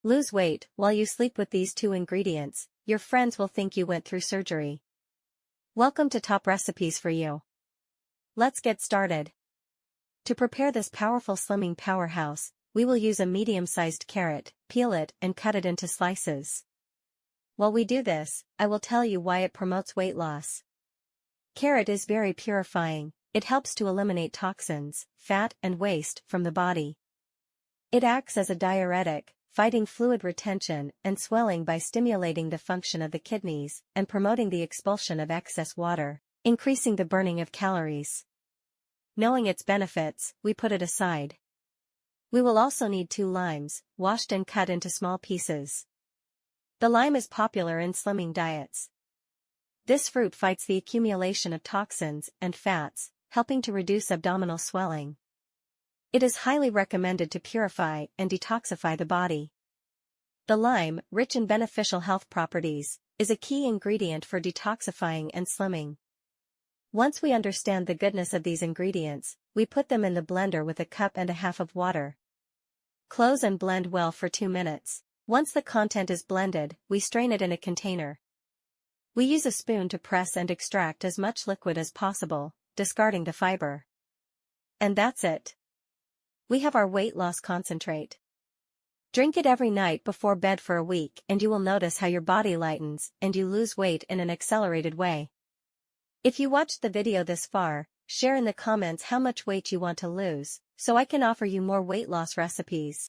Lose weight while you sleep with these 2 ingredients. Your friends will think you went through surgery. Welcome to Top Recipes for You. Let's get started. To prepare this powerful slimming powerhouse, we will use a medium-sized carrot, peel it and cut it into slices. While we do this, I will tell you why it promotes weight loss. Carrot is very purifying. It helps to eliminate toxins, fat and waste from the body. It acts as a diuretic, fighting fluid retention and swelling by stimulating the function of the kidneys and promoting the expulsion of excess water, increasing the burning of calories. Knowing its benefits, we put it aside. We will also need 2 limes, washed and cut into small pieces. The lime is popular in slimming diets. This fruit fights the accumulation of toxins and fats, helping to reduce abdominal swelling. It is highly recommended to purify and detoxify the body. The lime, rich in beneficial health properties, is a key ingredient for detoxifying and slimming. Once we understand the goodness of these ingredients, we put them in the blender with 1.5 cups of water. Close and blend well for 2 minutes. Once the content is blended, we strain it in a container. We use a spoon to press and extract as much liquid as possible, discarding the fiber. And that's it. We have our weight loss concentrate. Drink it every night before bed for a week and you will notice how your body lightens and you lose weight in an accelerated way. If you watched the video this far, share in the comments how much weight you want to lose, so I can offer you more weight loss recipes.